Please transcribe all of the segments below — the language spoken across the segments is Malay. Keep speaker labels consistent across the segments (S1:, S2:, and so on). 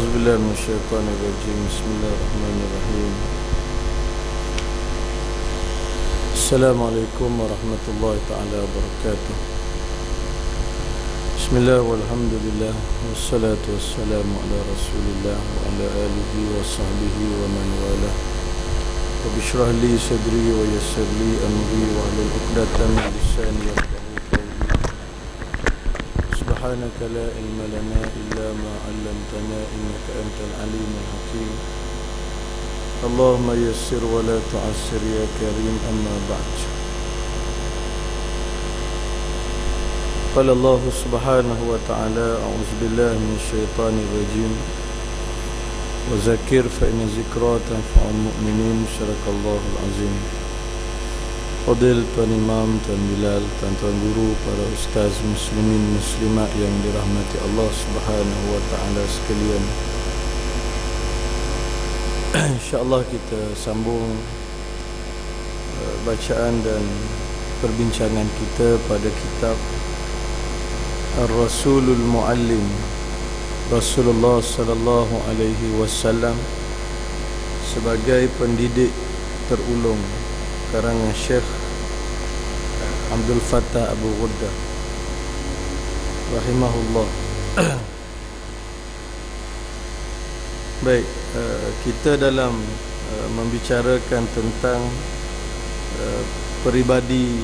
S1: أعوذ بالله من الشيطان الرجيم. بسم الله الرحمن الرحيم. السلام عليكم ورحمة الله تعالى وبركاته. بسم الله والحمد لله والصلاة والسلام على رسول الله وعلى آله وصحبه ومن والاه. رب اشرح لي صدري ويسر لي أمري واحلل عقدة من لساني يفقهوا قولي. سبحانك لا علم لنا إلا ما علمتنا إنك أنت العليم الحكيم. اللهم يسر ولا تعسر يا كريم. أما بعد. قال الله سبحانه وتعالى أعوذ بالله من الشيطان الرجيم وذكر فإن ذكرى تنفع المؤمنين. صدق الله العظيم. Fadil Tuan Imam, Tuan Bilal, Tuan Guru, para ustaz muslimin muslimat yang dirahmati Allah Subhanahu wa taala sekalian. InsyaAllah kita sambung bacaan dan perbincangan kita pada kitab Ar-Rasulul Muallim, Rasulullah sallallahu alaihi wasallam sebagai pendidik terulung, karangan Syekh Abdul Fattah Abu Ghuddah rahimahullah. Baik, kita dalam membicarakan tentang peribadi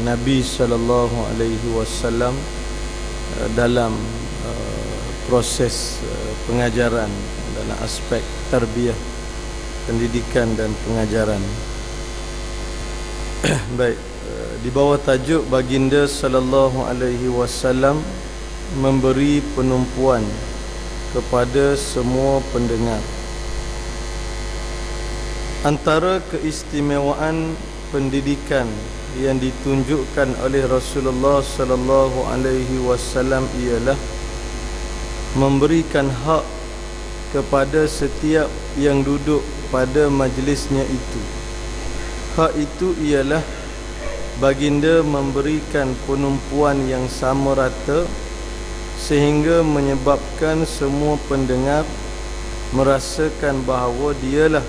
S1: Nabi sallallahu alaihi wasallam dalam proses pengajaran dalam aspek tarbiyah, pendidikan dan pengajaran. Baik, di bawah tajuk baginda sallallahu alaihi wasallam memberi penumpuan kepada semua pendengar. Antara keistimewaan pendidikan yang ditunjukkan oleh Rasulullah sallallahu alaihi wasallam ialah memberikan hak kepada setiap yang duduk pada majlisnya itu. Hak itu ialah baginda memberikan penumpuan yang sama rata sehingga menyebabkan semua pendengar merasakan bahawa dialah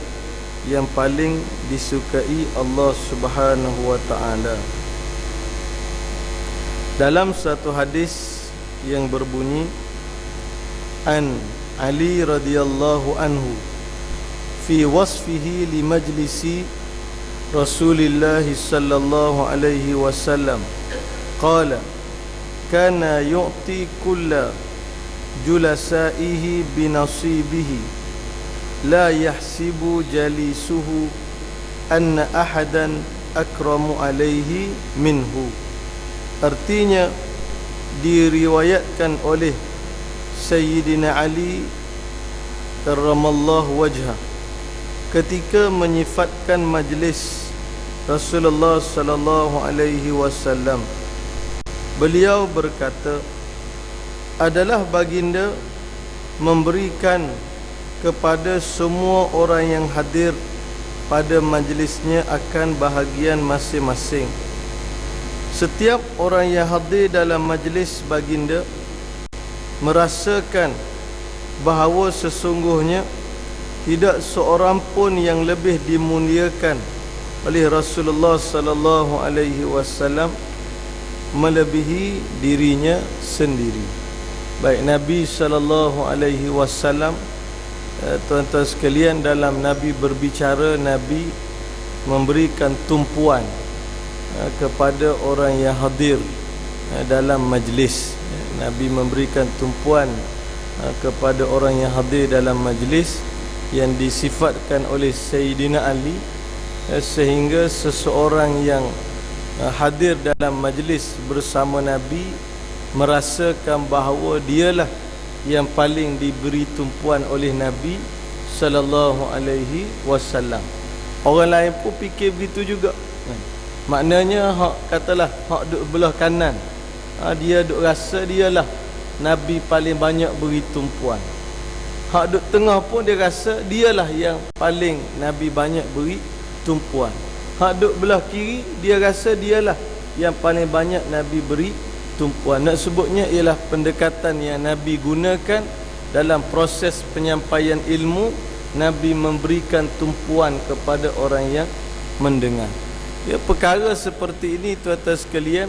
S1: yang paling disukai Allah Subhanahu wa taala. Dalam satu hadis yang berbunyi, An Ali radhiyallahu anhu fi wasfihi li majlisi Rasulillah sallallahu alaihi wasallam qala kana yu'ti kulla julasaihi binasibihi la yahsibu jalisuhu anna ahadan akramu alaihi minhu. Artinya diriwayatkan oleh Sayyidina Ali karramallahu wajhah ketika menyifatkan majlis Rasulullah sallallahu alaihi wasallam, beliau berkata, adalah baginda memberikan kepada semua orang yang hadir pada majlisnya akan bahagian masing-masing. Setiap orang yang hadir dalam majlis baginda merasakan bahawa sesungguhnya tidak seorang pun yang lebih dimuliakan oleh Rasulullah sallallahu alaihi wasallam melebihi dirinya sendiri. Baik, Nabi sallallahu alaihi wasallam, tuan-tuan sekalian, dalam Nabi berbicara, Nabi memberikan tumpuan kepada orang yang hadir dalam majlis. Nabi memberikan tumpuan kepada orang yang hadir dalam majlis yang disifatkan oleh Sayyidina Ali, sehingga seseorang yang hadir dalam majlis bersama Nabi merasakan bahawa dialah yang paling diberi tumpuan oleh Nabi sallallahu alaihi wasallam. Orang lain pun fikir begitu juga. Maknanya hak katalah hak duk belah kanan, dia duk rasa dialah Nabi paling banyak beri tumpuan. Hak duk tengah pun dia rasa dialah yang paling Nabi banyak beri tumpuan. Hak duk belah kiri dia rasa dialah yang paling banyak Nabi beri tumpuan. Nak sebutnya ialah pendekatan yang Nabi gunakan dalam proses penyampaian ilmu, Nabi memberikan tumpuan kepada orang yang mendengar. Ya, perkara seperti ini tuan-tuan sekalian,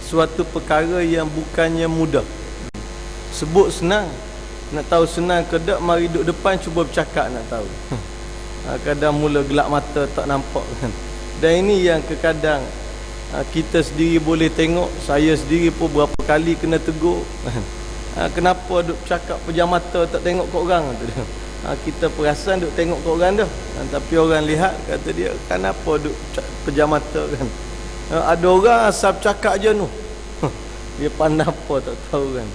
S1: suatu perkara yang bukannya mudah. Sebut senang, nak tahu senang ke tak, mari duduk depan cuba bercakap nak tahu. Kadang mula gelap mata tak nampak kan. Dan ini yang kadang kita sendiri boleh tengok. Saya sendiri pun berapa kali kena tegur. Kenapa duk cakap pejam mata tak tengok kat orang tu dia. Kita perasan duk tengok kat orang dah. Tapi orang lihat kata dia, kenapa duk pejam mata kan. Ada orang asal cakap je tu. Dia pandang apa tak tahu kan.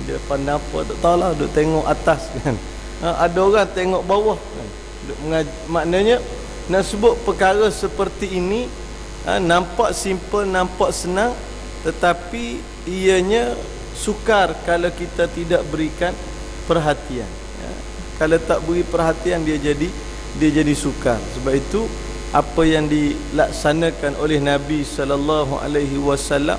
S1: Dia pandang apa tak tahulah, duk tengok atas kan. Ada orang tengok bawah kan. Maknanya nak sebut perkara seperti ini nampak simple, nampak senang, tetapi ianya sukar kalau kita tidak berikan perhatian. Kalau tak beri perhatian dia jadi sukar. Sebab itu apa yang dilaksanakan oleh Nabi sallallahu alaihi wasallam,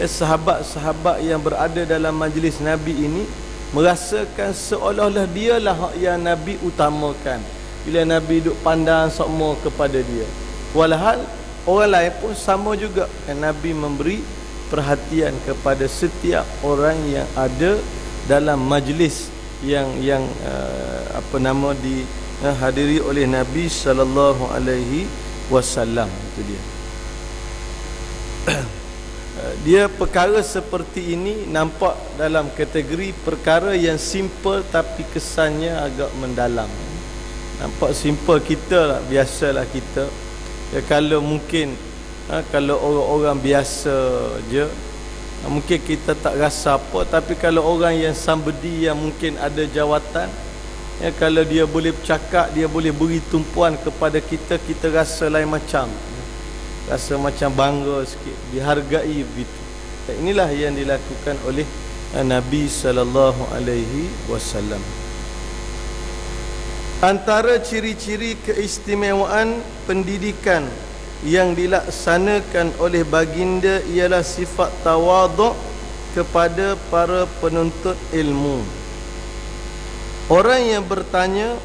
S1: sahabat-sahabat yang berada dalam majlis Nabi ini merasakan seolah-olah dialah yang Nabi utamakan bila Nabi duk pandang semua kepada dia. Walhal orang lain pun sama juga, Nabi memberi perhatian kepada setiap orang yang ada dalam majlis yang dihadiri oleh Nabi sallallahu alaihi wasallam. Itu dia. Dia perkara seperti ini nampak dalam kategori perkara yang simple tapi kesannya agak mendalam. Nampak simple kita lah, biasalah kita. Kalau mungkin kalau orang-orang biasa je, mungkin kita tak rasa apa. Tapi kalau orang yang somebody yang mungkin ada jawatan, kalau dia boleh bercakap, dia boleh beri tumpuan kepada kita, kita rasa lain macam, rasa macam bangga sikit, dihargai begitu. Dan inilah yang dilakukan oleh Nabi sallallahu alaihi wasallam. Antara ciri-ciri keistimewaan pendidikan yang dilaksanakan oleh baginda ialah sifat tawaduk kepada para penuntut ilmu. Orang yang bertanya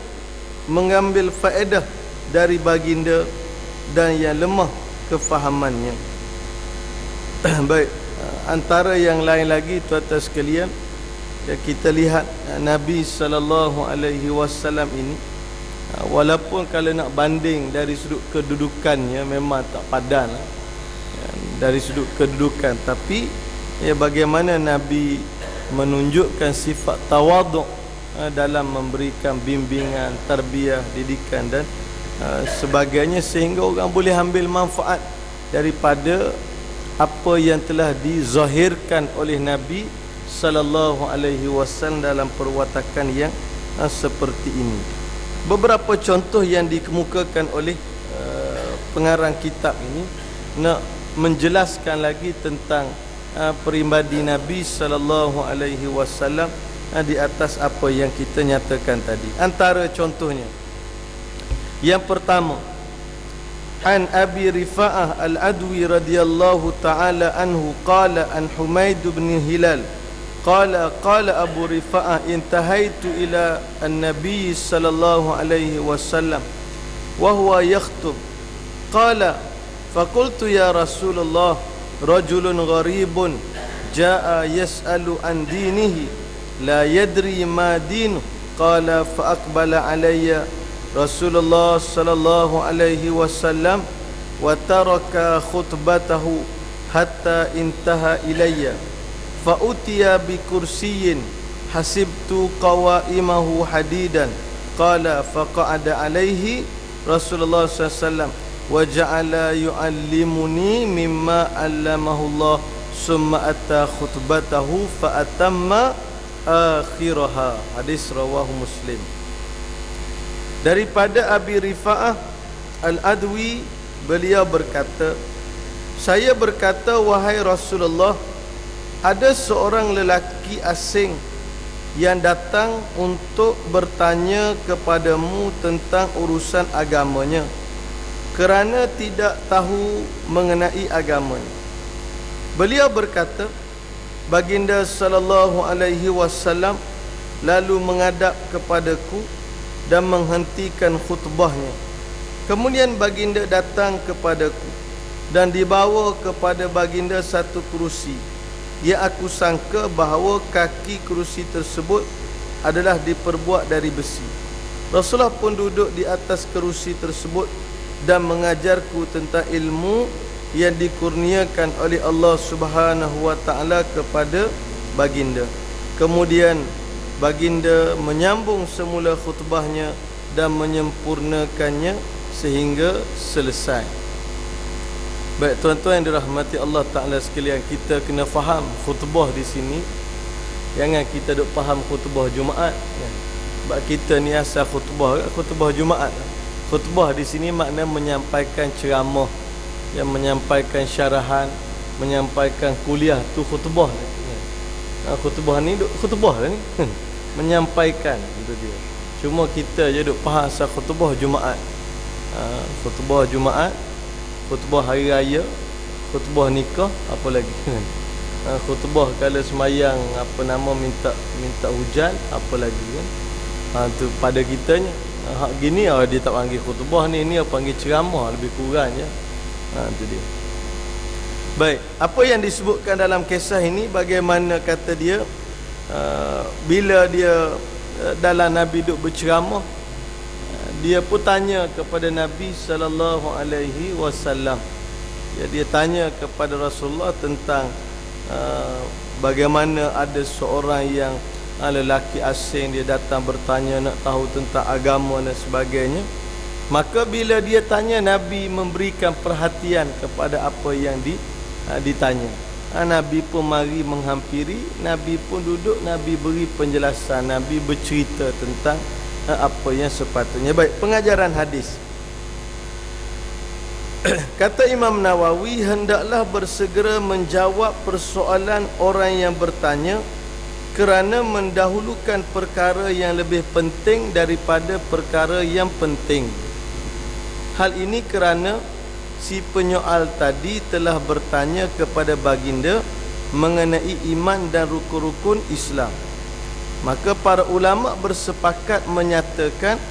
S1: mengambil faedah dari baginda dan yang lemah kefahamannya. Baik, antara yang lain lagi tuan-tuan sekalian, kita lihat Nabi sallallahu alaihi wasallam ini, walaupun kalau nak banding dari sudut kedudukannya memang tak padan dari sudut kedudukan, tapi bagaimana Nabi menunjukkan sifat tawaduk dalam memberikan bimbingan, tarbiyah, didikan dan sebagainya, sehingga orang boleh ambil manfaat daripada apa yang telah dizahirkan oleh Nabi sallallahu alaihi wasallam dalam perwatakan yang seperti ini. Beberapa contoh yang dikemukakan oleh pengarang kitab ini nak menjelaskan lagi tentang peribadi Nabi sallallahu alaihi wasallam di atas apa yang kita nyatakan tadi. Antara contohnya, yang pertama, an Abi Rifa'ah Al-Adwi radhiyallahu ta'ala anhu qala an Humaid bin Hilal qala Abu Rifa'ah intahaitu ila an-nabi sallallahu alaihi wasallam wa huwa yakhutub qala faqultu ya Rasulullah rajulun gharibun jaa yas'alu an dinihi la yadri ma dinu qala fa aqbala alayya Rasulullah sallallahu alaihi wasallam wa taraka khutbatahu hatta intaha ilayya fa utiya bi kursiyyin hasibtu qawaimahu hadidan qala fa qa'ada alaihi Rasulullah sallallahu alaihi wasallam wa ja'ala yu'allimuni mimma 'allamahu Allah summa atta khutbatahu fa atamma akhiraha. Hadis rawahu Muslim. Daripada Abi Rifa'ah Al-Adwi, beliau berkata, saya berkata, wahai Rasulullah, ada seorang lelaki asing yang datang untuk bertanya kepadamu tentang urusan agamanya kerana tidak tahu mengenai agamanya. Beliau berkata, baginda sallallahu alaihi wasallam lalu menghadap kepadaku dan menghentikan khutbahnya. Kemudian baginda datang kepadaku dan dibawa kepada baginda satu kerusi. Ya, aku sangka bahawa kaki kerusi tersebut adalah diperbuat dari besi. Rasulullah pun duduk di atas kerusi tersebut dan mengajarku tentang ilmu yang dikurniakan oleh Allah Subhanahu wa taala kepada baginda. Kemudian baginda menyambung semula khutbahnya dan menyempurnakannya sehingga selesai. Baik tuan-tuan yang dirahmati Allah Taala sekalian, kita kena faham khutbah di sini. Jangan kita duk faham khutbah Jumaat. Sebab kita ni asal khutbah Jumaat. Khutbah di sini makna menyampaikan ceramah, yang menyampaikan syarahan, menyampaikan kuliah, tu khutbah. Khutbah ni khutbah lah ni. Menyampaikan itu dia. Cuma kita je duk faham asal khutbah Jumaat. Khutbah Jumaat, khutbah hari raya, khutbah nikah, apa lagi kan? Khutbah kalau semayang minta hujan, apa lagi kan? Tu pada kitanya hak gini dia tak panggil khutbah ni panggil ceramah lebih kurang je. Tu dia. Baik, apa yang disebutkan dalam kisah ini, bagaimana kata dia bila dia dalam Nabi duk berceramah, dia pun tanya kepada Nabi sallallahu alaihi wasallam. Dia tanya kepada Rasulullah tentang bagaimana ada seorang yang lelaki asing, dia datang bertanya nak tahu tentang agama dan sebagainya. Maka bila dia tanya, Nabi memberikan perhatian kepada apa yang ditanya. Nabi pun mari menghampiri, Nabi pun duduk, Nabi beri penjelasan, Nabi bercerita tentang apa yang sepatutnya. Baik, pengajaran hadis. Kata Imam Nawawi, hendaklah bersegera menjawab persoalan orang yang bertanya, kerana mendahulukan perkara yang lebih penting daripada perkara yang penting. Hal ini kerana si penyoal tadi telah bertanya kepada baginda mengenai iman dan rukun-rukun Islam. Maka para ulama bersepakat menyatakan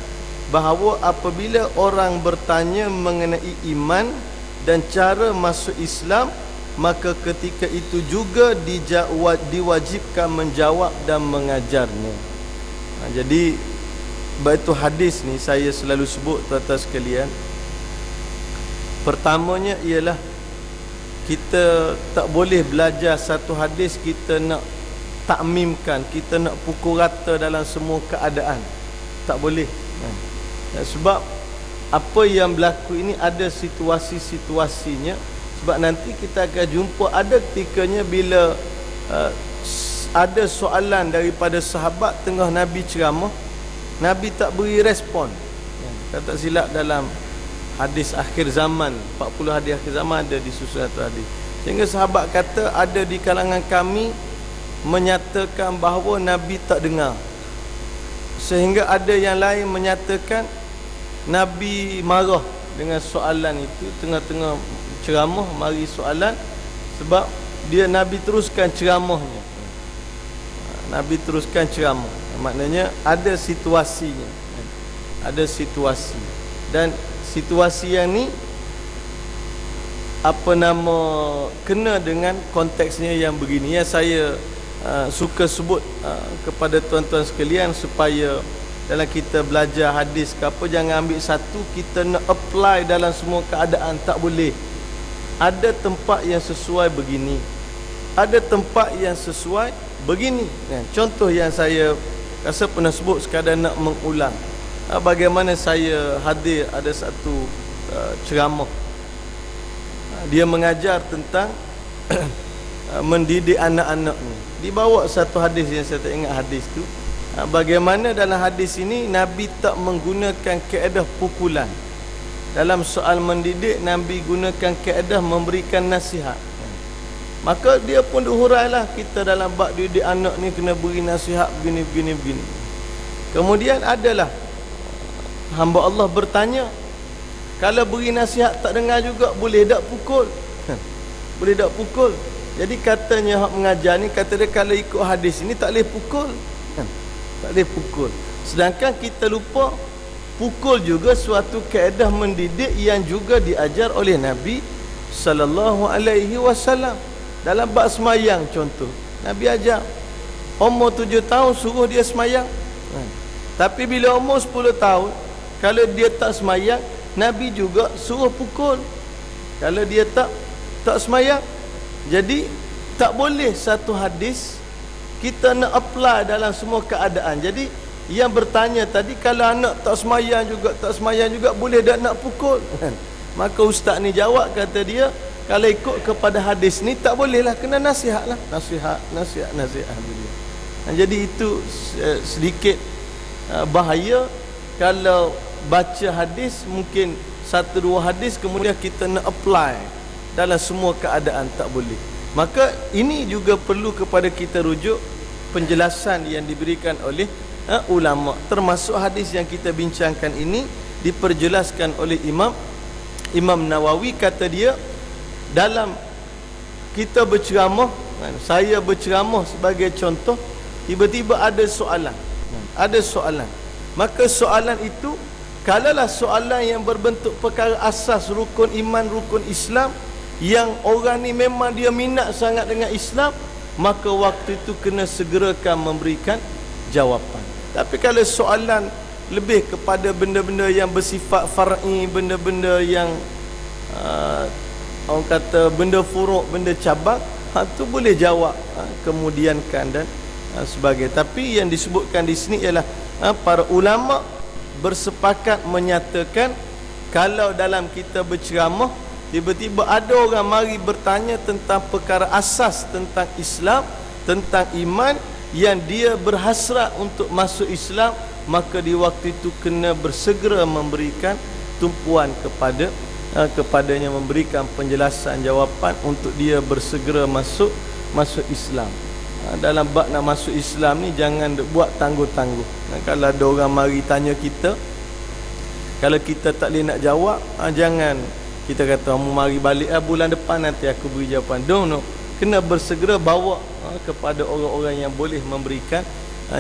S1: bahawa apabila orang bertanya mengenai iman dan cara masuk Islam, maka ketika itu juga diwajibkan menjawab dan mengajarnya. Jadi baitu hadis ni saya selalu sebut tuan-tuan sekalian. Pertamanya ialah kita tak boleh belajar satu hadis kita nak takmimkan, kita nak pukul rata dalam semua keadaan. Tak boleh. Sebab apa yang berlaku ini ada situasi-situasinya. Sebab nanti kita akan jumpa ada ketikanya bila ada soalan daripada sahabat tengah Nabi ceramah, Nabi tak beri respon. Kata silap dalam hadis akhir zaman, 40 hadis akhir zaman ada disusun satu hadis. Sehingga sahabat kata ada di kalangan kami menyatakan bahawa Nabi tak dengar. Sehingga ada yang lain menyatakan Nabi marah dengan soalan itu, tengah-tengah ceramah mari soalan, sebab Nabi teruskan ceramahnya. Nabi teruskan ceramah. Maknanya ada situasinya. Ada situasi. Dan situasi yang ni kena dengan konteksnya yang begini. Yang saya suka sebut kepada tuan-tuan sekalian supaya dalam kita belajar hadis ke apa, jangan ambil satu kita nak apply dalam semua keadaan, tak boleh. Ada tempat yang sesuai begini, ada tempat yang sesuai begini. Contoh yang saya rasa pernah sebut, sekadar nak mengulang. Bagaimana saya hadir ada satu ceramah, dia mengajar tentang mendidik anak-anak ni. Dibawa satu hadis yang saya tak ingat hadis tu. Bagaimana dalam hadis ini Nabi tak menggunakan kaedah pukulan. Dalam soal mendidik, Nabi gunakan kaedah memberikan nasihat. Maka dia pun dihurailah, kita dalam bab didik anak ni kena beri nasihat begini. Kemudian adalah hamba Allah bertanya, kalau beri nasihat tak dengar juga, boleh tak pukul? Boleh tak pukul? Jadi katanya hak mengajar ni, kata dia kalau ikut hadis ini tak boleh pukul. Tak boleh pukul. Sedangkan kita lupa pukul juga suatu kaedah mendidik yang juga diajar oleh Nabi sallallahu alaihi wasallam. Dalam bab semayang contoh, Nabi ajar umur 7 tahun suruh dia semayang. Tapi bila umur 10 tahun, kalau dia tak semayang, Nabi juga suruh pukul. Kalau dia tak semayang. Jadi tak boleh satu hadis kita nak apply dalam semua keadaan. Jadi yang bertanya tadi, kalau anak tak semayang juga boleh tak nak pukul? Maka ustaz ni jawab, kata dia, kalau ikut kepada hadis ni tak boleh lah, kena nasihat lah. Nasihat dia. Jadi itu sedikit bahaya kalau baca hadis, mungkin 1-2 hadis kemudian kita nak apply dalam semua keadaan, tak boleh. Maka ini juga perlu kepada kita rujuk penjelasan yang diberikan oleh ulama. Termasuk hadis yang kita bincangkan ini diperjelaskan oleh Imam Nawawi. Kata dia, dalam kita berceramah, saya berceramah sebagai contoh, tiba-tiba ada soalan. Maka soalan itu, kalaulah soalan yang berbentuk perkara asas rukun iman, rukun Islam, yang orang ni memang dia minat sangat dengan Islam, maka waktu itu kena segerakan memberikan jawapan. Tapi kalau soalan lebih kepada benda-benda yang bersifat far'i, benda-benda yang orang kata benda furuk, benda cabang, tu boleh jawab kemudiankan dan sebagai. Tapi yang disebutkan di sini ialah para ulama bersepakat menyatakan, kalau dalam kita berceramah tiba-tiba ada orang mari bertanya tentang perkara asas tentang Islam, tentang iman, yang dia berhasrat untuk masuk Islam, maka di waktu itu kena bersegera memberikan tumpuan kepadanya, memberikan penjelasan jawapan untuk dia bersegera masuk Islam. Dalam bab nak masuk Islam ni jangan buat tangguh-tangguh. Kalau ada orang mari tanya kita, kalau kita tak boleh nak jawab, jangan kita kata kamu mari balik bulan depan nanti aku beri jawapan. No. Kena bersegera bawa kepada orang-orang yang boleh memberikan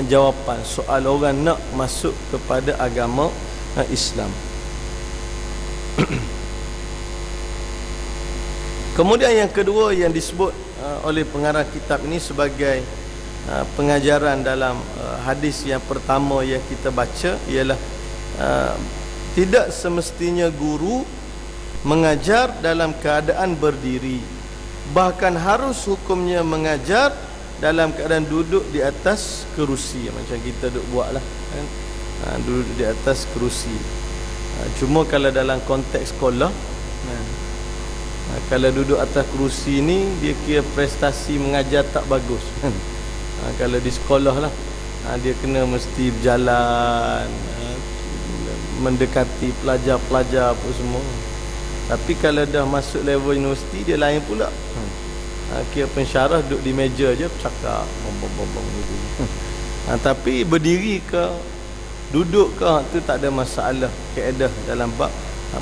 S1: jawapan soal orang nak masuk kepada agama Islam. Kemudian yang kedua yang disebut oleh pengarang kitab ini sebagai pengajaran dalam hadis yang pertama yang kita baca ialah tidak semestinya guru mengajar dalam keadaan berdiri, bahkan harus hukumnya mengajar dalam keadaan duduk di atas kerusi, macam kita duduk buatlah kan? Duduk di atas kerusi. Cuma kalau dalam konteks sekolah, kalau duduk atas kerusi ni dia kira prestasi mengajar tak bagus. Kalau di sekolah lah, dia kena mesti berjalan, mendekati pelajar-pelajar apa semua. Tapi kalau dah masuk level universiti, dia lain pula. Kira pensyarah duduk di meja je bercakap gitu. Tapi berdiri ke duduk ke tu tak ada masalah, kaedah dalam bab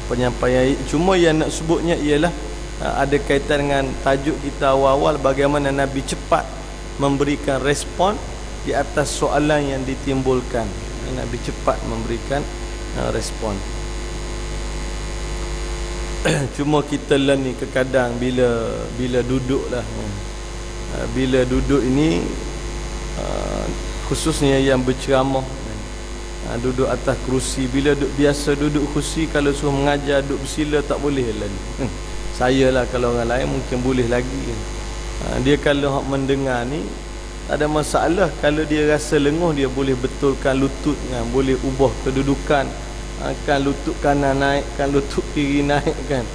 S1: penyampaian. Cuma yang nak sebutnya ialah ada kaitan dengan tajuk kita awal-awal, bagaimana Nabi cepat memberikan respon di atas soalan yang ditimbulkan. Nabi cepat memberikan respon. Cuma kita lah ni kadang bila duduk lah, bila duduk ini khususnya yang berceramah, duduk atas kerusi, bila biasa duduk kerusi, kalau suruh mengajar duduk bersila tak boleh lah ni. Saya lah, kalau orang lain mungkin boleh lagi. Dia kalau mendengar ni tak ada masalah. Kalau dia rasa lenguh, dia boleh betulkan lutut, boleh ubah kedudukan, kan lutut kanan naik, kan lutut kiri naik kan.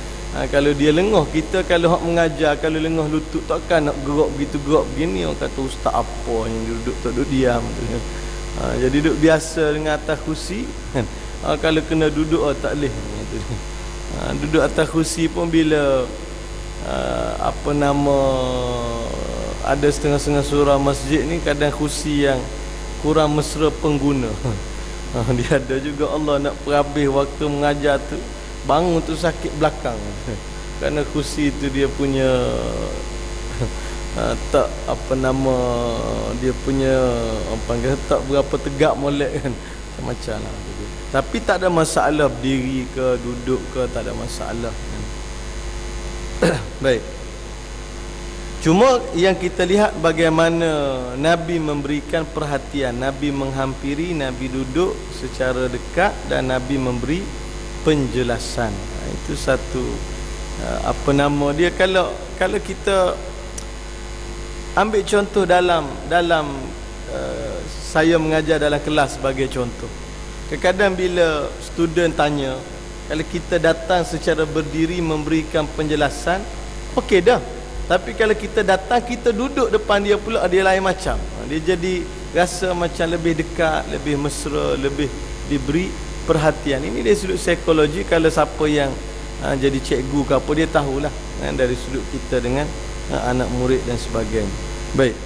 S1: Kalau dia lenguh, kita kalau hak mengajar, kalau lenguh lutut takkan nak gerak begitu, gerak begini. Orang kata ustaz apa yang duduk tak duduk diam tu. Jadi duduk biasa dengan atas kursi kan. Kalau kena duduk tak boleh. Duduk atas kursi pun bila ada setengah-setengah surah masjid ni, kadang kursi yang kurang mesra pengguna. Dia ada juga Allah nak perhabis waktu mengajar tu, bangun tu sakit belakang kerana kursi tu dia punya tak apa nama dia punya orang panggil, tak berapa tegak molek kan, macam lah. Tapi tak ada masalah berdiri ke duduk ke, tak ada masalah kan. Baik. Cuma yang kita lihat bagaimana Nabi memberikan perhatian, Nabi menghampiri, Nabi duduk secara dekat dan Nabi memberi penjelasan. Itu satu apa nama dia, kalau kita ambil contoh dalam saya mengajar dalam kelas sebagai contoh. Kadang-kadang bila student tanya, kalau kita datang secara berdiri memberikan penjelasan, okey dah. Tapi kalau kita datang, kita duduk depan dia pula, dia lain macam. Dia jadi rasa macam lebih dekat, lebih mesra, lebih diberi perhatian. Ini dari sudut psikologi. Kalau siapa yang jadi cikgu ke apa, dia tahulah dari sudut kita dengan anak murid dan sebagainya. Baik.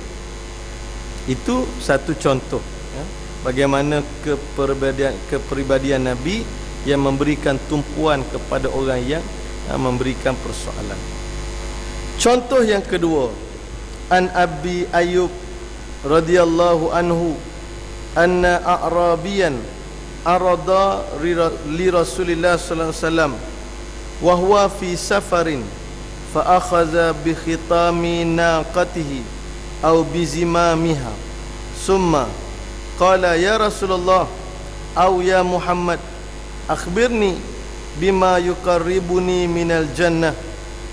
S1: Itu satu contoh bagaimana kepribadian Nabi yang memberikan tumpuan kepada orang yang memberikan persoalan. Contoh yang kedua, an Abi Ayyub radhiyallahu anhu anna a'rabiyan arada li Rasulillah sallallahu alaihi wasallam wa huwa fi safarin fa akhadha bi khitami naqatihi aw bi zimamiha summa qala ya Rasulullah aw ya Muhammad akhbirni bima yuqarribuni minal jannah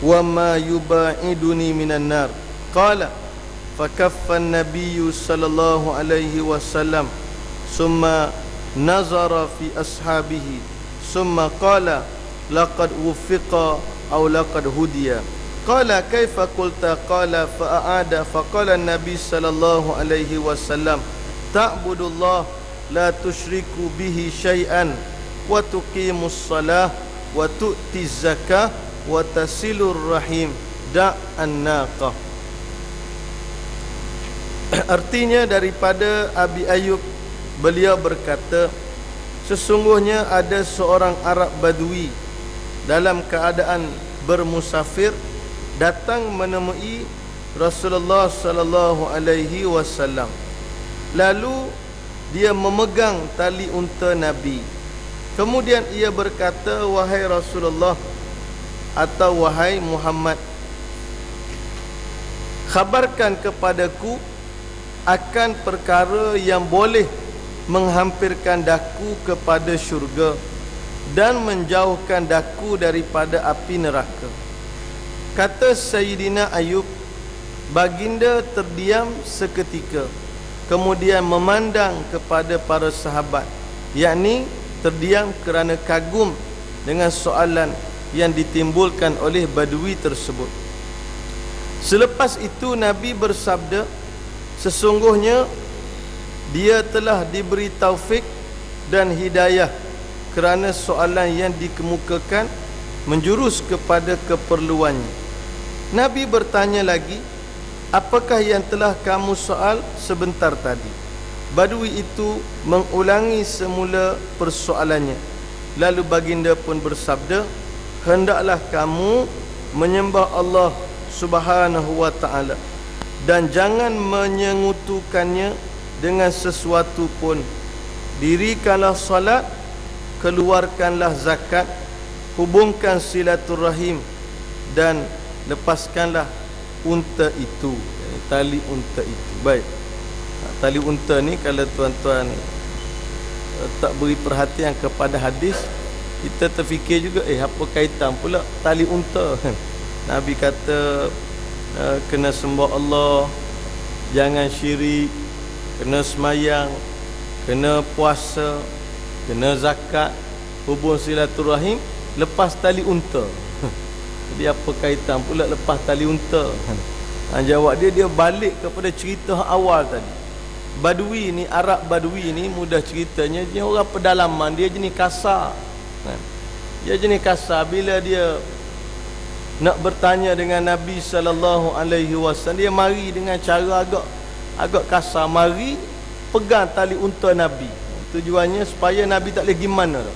S1: wa ma yubaiduni minan nar. Qala fakaffa an-nabiy sallallahu alaihi wasallam summa nazara fi ashabihi summa qala laqad wuffiqa aw laqad hudiya. Qala kaifa qulta? Qala fa'ada faqala an-nabiy sallallahu alaihi wasallam ta'budullah la tusyriku bihi syai'an wa tuqimus salah wa tu'tiz zakah wa tasilur rahim da'an naqah. Artinya daripada Abi Ayyub, beliau berkata, sesungguhnya ada seorang Arab Badui dalam keadaan bermusafir datang menemui Rasulullah sallallahu alaihi wasallam. Lalu dia memegang tali unta Nabi. Kemudian ia berkata, wahai Rasulullah atau wahai Muhammad, khabarkan kepadaku akan perkara yang boleh menghampirkan daku kepada syurga dan menjauhkan daku daripada api neraka. Kata Sayyidina Ayub, baginda terdiam seketika, kemudian memandang kepada para sahabat, yakni terdiam kerana kagum dengan soalan yang ditimbulkan oleh Badui tersebut. Selepas itu Nabi bersabda, sesungguhnya dia telah diberi taufik dan hidayah kerana soalan yang dikemukakan menjurus kepada keperluannya. Nabi bertanya lagi, apakah yang telah kamu soal sebentar tadi? Badui itu mengulangi semula persoalannya. Lalu baginda pun bersabda, hendaklah kamu menyembah Allah Subhanahu wa ta'ala dan jangan menyengutukannya dengan sesuatu pun. Dirikanlah salat, keluarkanlah zakat, hubungkan silaturahim dan lepaskanlah unta itu, tali unta itu. Baik, tali unta ni kalau tuan-tuan tak beri perhatian kepada hadis, kita terfikir juga, apa kaitan pula tali unta? Nabi kata kena sembah Allah, jangan syirik, kena semayang, kena puasa, kena zakat, hubung silaturahim, lepas tali unta. Jadi apa kaitan pula lepas tali unta? Jawab dia balik kepada cerita awal tadi. Badui ni, Arab Badui ni, mudah ceritanya, dia orang pedalaman, dia jenis kasar. Dia jenis kasar. Bila dia nak bertanya dengan Nabi sallallahu alaihi wasallam, dia mari dengan cara agak kasar, mari pegang tali unta Nabi. Tujuannya supaya Nabi tak boleh pergi mana tu.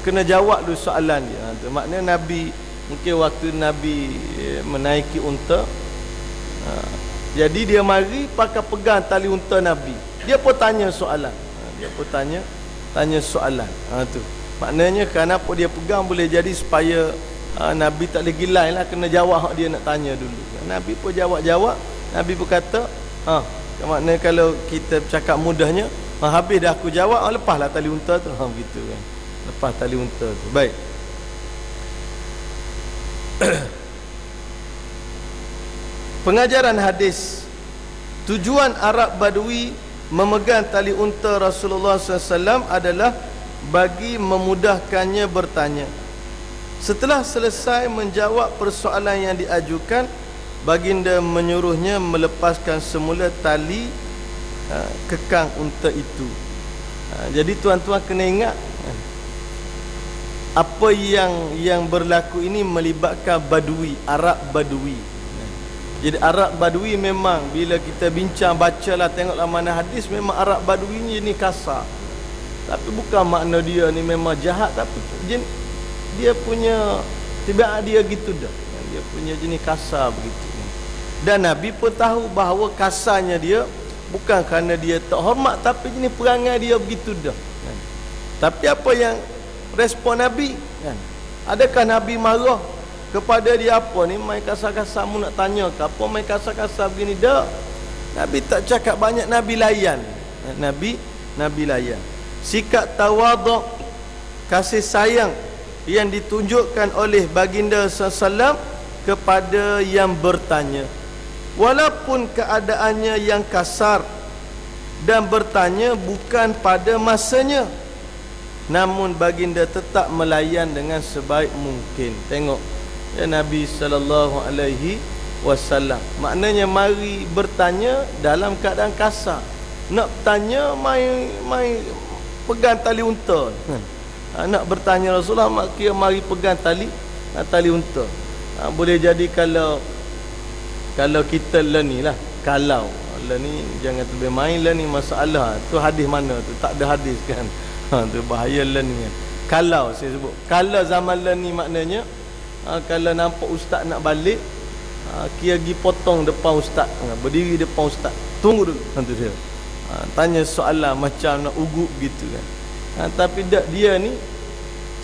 S1: Kena jawab dulu soalan dia. Maknanya Nabi, mungkin waktu Nabi menaiki unta, Jadi dia mari pakai pegang tali unta Nabi. Dia pun tanya soalan. Dia pun tanya soalan. Tu. Maknanya kenapa dia pegang boleh jadi supaya Nabi tak boleh gilai lah, kena jawab dia nak tanya dulu. Nabi pun jawab. Nabi pun kata, maknanya kalau kita cakap mudahnya, habis dah aku jawab, lepaslah tali unta tu. Begitu kan. Lepas tali unta tu. Baik. Pengajaran hadis. Tujuan Arab Badui memegang tali unta Rasulullah SAW adalah bagi memudahkannya bertanya. Setelah selesai menjawab persoalan yang diajukan, baginda menyuruhnya melepaskan semula tali kekang unta itu. Jadi tuan-tuan kena ingat, apa yang berlaku ini melibatkan Badui, Arab Badui. Jadi Arab Badui memang bila kita bincang, bacalah, tengoklah mana hadis, memang Arab Badui ni jenis kasar. Tapi bukan makna dia ni memang jahat, tapi dia punya tiba dia gitu dah. Dia punya jenis kasar begitu. Dan Nabi pun tahu bahawa kasarnya dia bukan kerana dia tak hormat, tapi jenis perangai dia begitu dah. Tapi apa yang respon Nabi? Adakah Nabi marah kepada dia, apa ni main kasar-kasar mu nak tanya ke apa, main kasar-kasar begini? Dak. Nabi tak cakap banyak, Nabi layan. Nabi layan. Sikap tawaduk, kasih sayang yang ditunjukkan oleh baginda SAW kepada yang bertanya, walaupun keadaannya yang kasar dan bertanya bukan pada masanya, namun baginda tetap melayan dengan sebaik mungkin. Tengok ya Nabi SAW, maknanya mari bertanya dalam keadaan kasar. Nak tanya mai pegang tali unta. Nak bertanya Rasulullah, mak kira mari pegang tali unta. Boleh jadi kalau kita ni lah, kalau ni jangan terlalu main lah ni masalah. Tu hadis mana tu? Tak ada hadis kan. Tu bahaya lah ni kan. Kalau saya sebut, kalau zaman lah ni maknanya kalau nampak ustaz nak balik, kira pergi potong depan ustaz, berdiri depan ustaz, tunggu dulu, tu dia tanya soalan macam nak ugut gitu kan. Tapi dia ni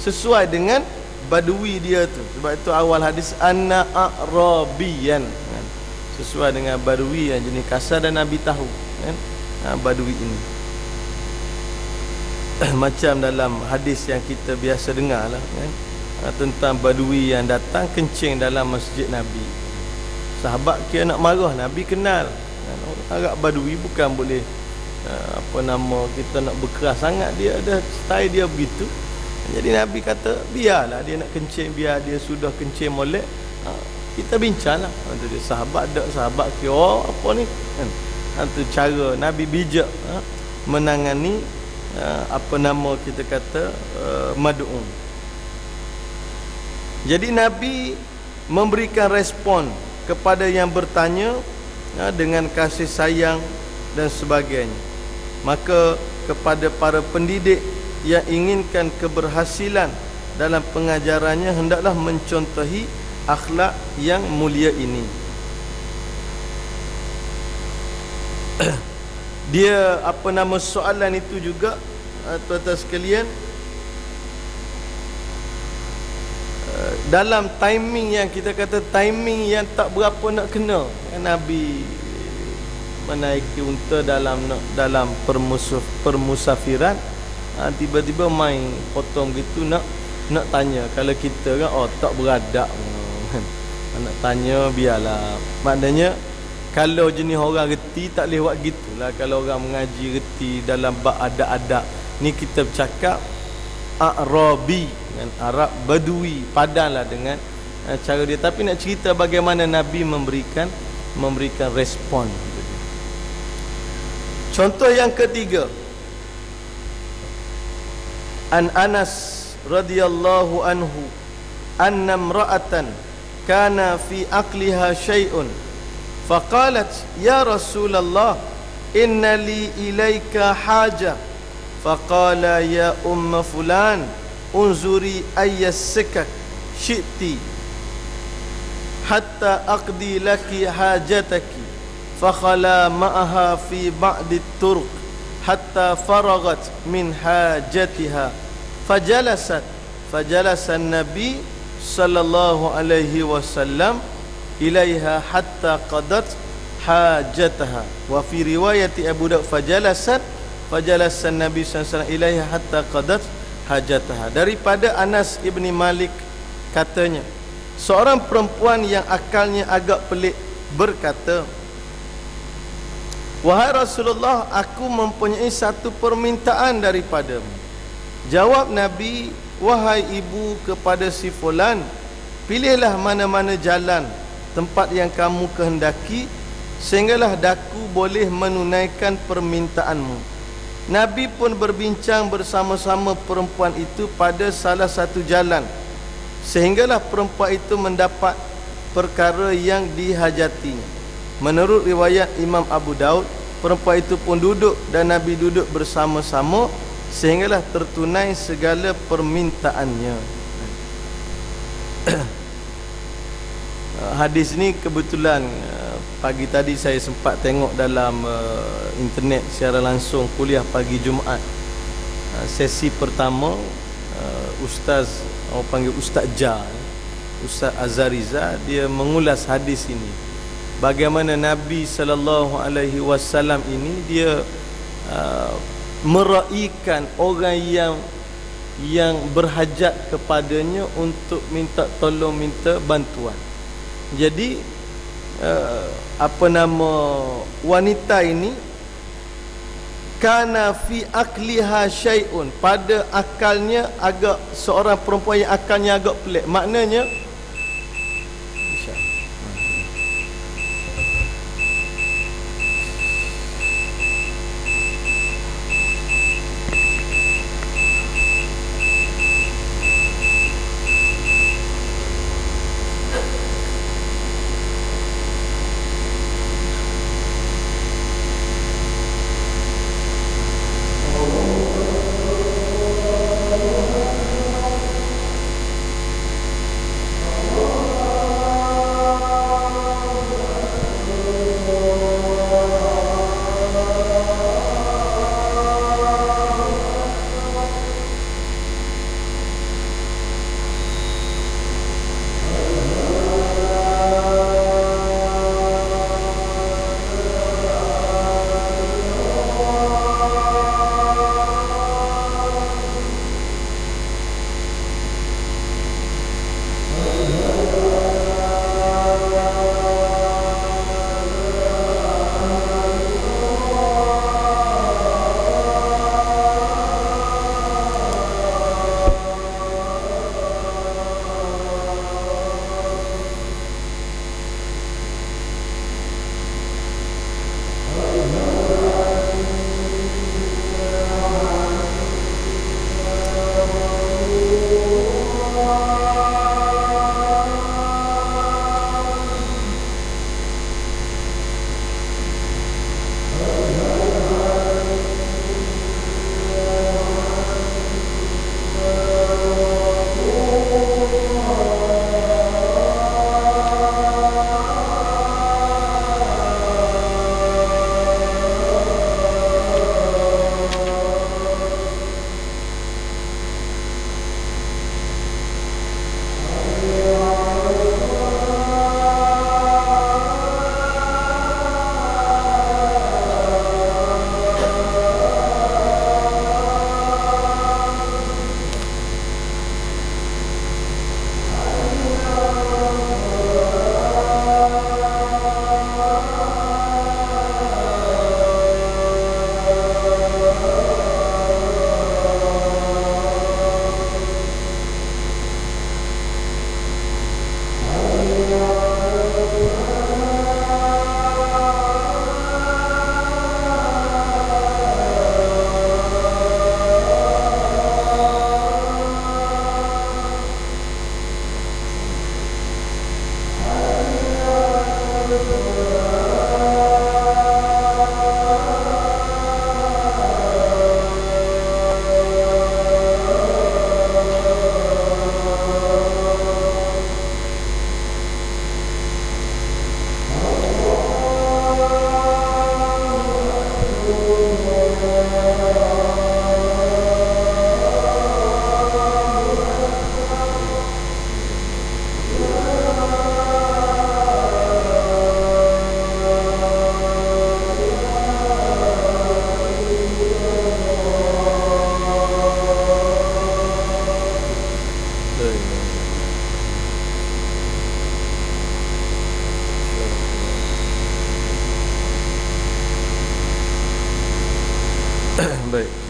S1: sesuai dengan Badui dia tu. Sebab itu awal hadis anna a'rabiyan, sesuai dengan Badui yang jenis kasar, dan Nabi tahu kan Badui ini. Macam dalam hadis yang kita biasa dengar lah kan, tentang Badui yang datang kencing dalam masjid Nabi. Sahabat kira nak marah, Nabi kenal Arab Badui bukan boleh kita nak berkeras sangat, dia ada style dia begitu. Jadi Nabi kata biarlah dia nak kencing, biar dia sudah kencing molek, kita bincanglah. Jadi sahabat kira apa ni kan. Itu cara Nabi bijak menangani kita kata mad'un. Jadi Nabi memberikan respon kepada yang bertanya dengan kasih sayang dan sebagainya. Maka kepada para pendidik yang inginkan keberhasilan dalam pengajarannya, hendaklah mencontohi akhlak yang mulia ini. Dia soalan itu juga tuan-tuan sekalian, dalam timing yang kita kata timing yang tak berapa nak kena. Nabi menaiki unta dalam permusafiran, tiba-tiba main potong gitu, nak tanya. Kalau kita kan tak beradab nak tanya, biarlah. Maknanya kalau jenis orang reti tak boleh buat gitulah. Kalau orang mengaji reti dalam bab adab-adab ni, kita bercakap Arabi dengan Arab Badui, padanlah dengan cara dia. Tapi nak cerita bagaimana Nabi memberikan respon. Contoh yang ketiga, An Anas radhiyallahu anhu anna imra'atan kana fi aqliha syai'un faqalat ya Rasulullah inna li ilaika haja faqala ya umma fulan unzuri ayyas sikak syi'ti hatta aqdi laki hajataki fakhala ma'aha fi ba'di turuq hatta faragat min hajatiha fajalasa an-nabi sallallahu alaihi wasallam ilaiha hatta qadat hajataha. Wa fi riwayati Abu Daud fajalasa an-nabi sallallahu alaihi wasallam ilaiha hatta qadat hajataha. Daripada Anas ibni Malik katanya, seorang perempuan yang akalnya agak pelik berkata, wahai Rasulullah, aku mempunyai satu permintaan daripadamu. Jawab Nabi, wahai ibu kepada si fulan, pilihlah mana-mana jalan tempat yang kamu kehendaki, sehinggalah daku boleh menunaikan permintaanmu. Nabi pun berbincang bersama-sama perempuan itu pada salah satu jalan, sehinggalah perempuan itu mendapat perkara yang dihajatinya. Menurut riwayat Imam Abu Daud, perempuan itu pun duduk dan Nabi duduk bersama-sama sehinggalah tertunai segala permintaannya. Hadis ni kebetulan pagi tadi saya sempat tengok dalam internet secara langsung kuliah pagi Jumaat. Sesi pertama Ustaz, orang panggil Ustaz Ja, Ustaz Azariza, dia mengulas hadis ini. Bagaimana Nabi sallallahu alaihi wasallam ini dia meraihkan orang yang berhajat kepadanya untuk minta tolong, minta bantuan. Jadi wanita ini kana fi akliha syai'un, pada akalnya agak, seorang perempuan yang akalnya agak pelik. Maknanya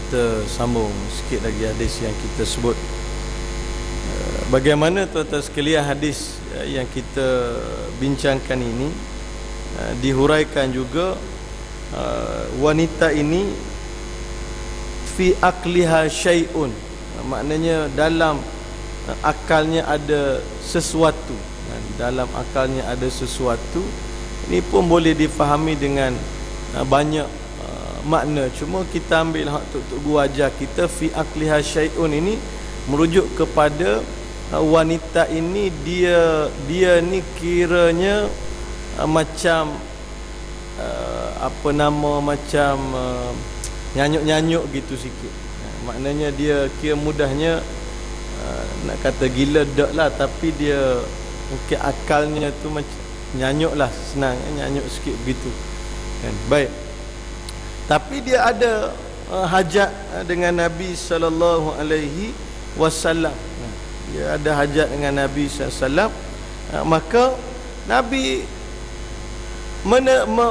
S1: kita sambung sikit lagi hadis yang kita sebut. Bagaimana tuan-tuan sekalian hadis yang kita bincangkan ini dihuraikan juga wanita ini fi aqliha syai'un, maknanya dalam akalnya ada sesuatu. Dalam akalnya ada sesuatu. Ini pun boleh difahami dengan banyak makna. Cuma kita ambil hak untuk guru ajar kita, fi aqliha syai'un ini merujuk kepada wanita ini dia ni kiranya macam apa nama, macam nyanyuk-nyanyuk gitu sikit. Maknanya dia kira mudahnya nak kata gila dak lah, tapi dia mungkin akalnya tu macam nyanyuk lah, senang nyanyuk sikit begitu kan. Baik, tapi dia ada hajat dengan Nabi sallallahu alaihi wasallam. Dia ada hajat dengan Nabi sallallahu alaihi wasallam. Maka Nabi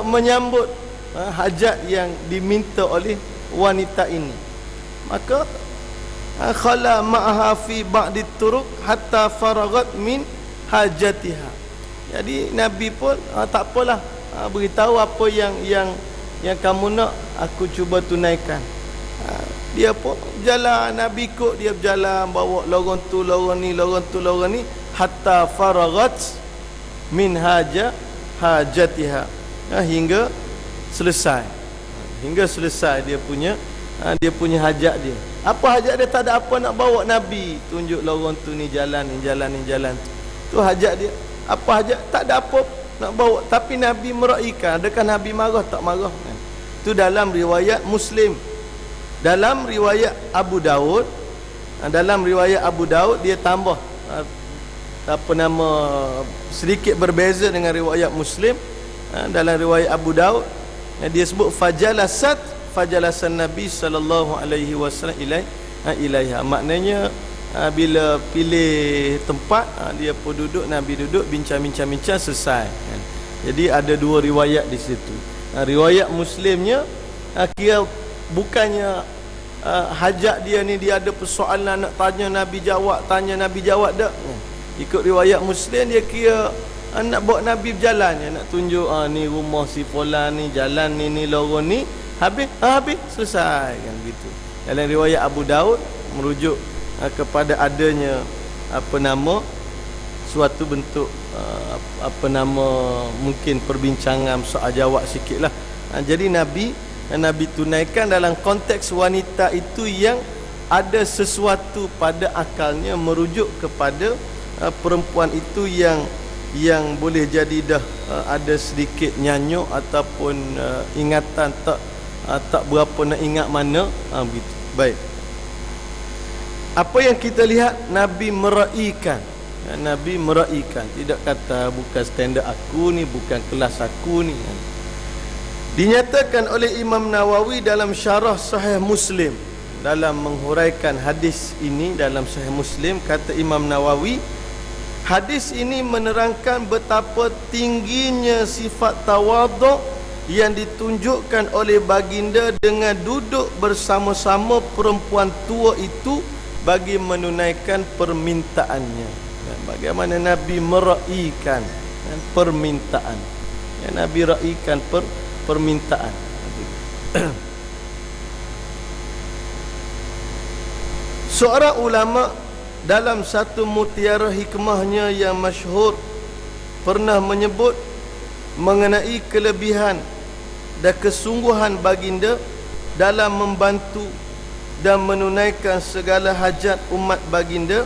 S1: menyambut hajat yang diminta oleh wanita ini. Maka khala ma'aha fi ba'di turuq hatta faragat min hajatiha. Jadi Nabi pun tak apalah, beritahu apa yang kamu nak, aku cuba tunaikan. Dia pun jalan, Nabi ikut dia berjalan, bawa lorong tu lorong ni, lorong tu lorong ni, hatta faragat min hajatiha, hingga selesai. Hingga selesai dia punya hajat dia. Apa hajat dia? Tak ada apa nak bawa Nabi tunjuk lorong tu ni jalan ni, jalan ni, jalan tu hajat dia. Apa hajat? Tak ada apa nak bawa, tapi Nabi meraikan. Adakah Nabi marah? Tak marah kan? Itu dalam riwayat Muslim. Dalam riwayat Abu Daud, dia tambah apa nama, sedikit berbeza dengan riwayat Muslim. Dalam riwayat Abu Daud dia sebut fajalasan Nabi sallallahu alaihi wasallam ilaiha. Maknanya bila pilih tempat dia pun duduk, Nabi duduk, bincang-bincang selesai kan. Jadi ada dua riwayat di situ. Riwayat Muslimnya kira bukannya hajat dia ni dia ada persoalan nak tanya Nabi jawab dak. Ikut riwayat Muslim dia kira nak bawa Nabi berjalan, nak tunjuk ni rumah si fulan ni, jalan ni lorong ni, habis selesai kan gitu. Dalam riwayat Abu Daud merujuk kepada adanya apa nama, suatu bentuk apa nama, mungkin perbincangan soal jawab sikitlah. Jadi Nabi tunaikan dalam konteks wanita itu yang ada sesuatu pada akalnya, merujuk kepada perempuan itu yang boleh jadi dah ada sedikit nyanyuk ataupun ingatan tak berapa nak ingat mana begitu. Baik, apa yang kita lihat, Nabi meraikan. Nabi meraikan, tidak kata bukan standard aku ni, bukan kelas aku ni. Dinyatakan oleh Imam Nawawi dalam syarah Sahih Muslim, dalam menghuraikan hadis ini dalam Sahih Muslim, kata Imam Nawawi, hadis ini menerangkan betapa tingginya sifat tawaduk yang ditunjukkan oleh baginda dengan duduk bersama-sama perempuan tua itu bagi menunaikan permintaannya. Bagaimana Nabi meraikan permintaan. Nabi raikan permintaan. Seorang ulama dalam satu mutiara hikmahnya yang masyhur pernah menyebut mengenai kelebihan dan kesungguhan baginda dalam membantu dan menunaikan segala hajat umat baginda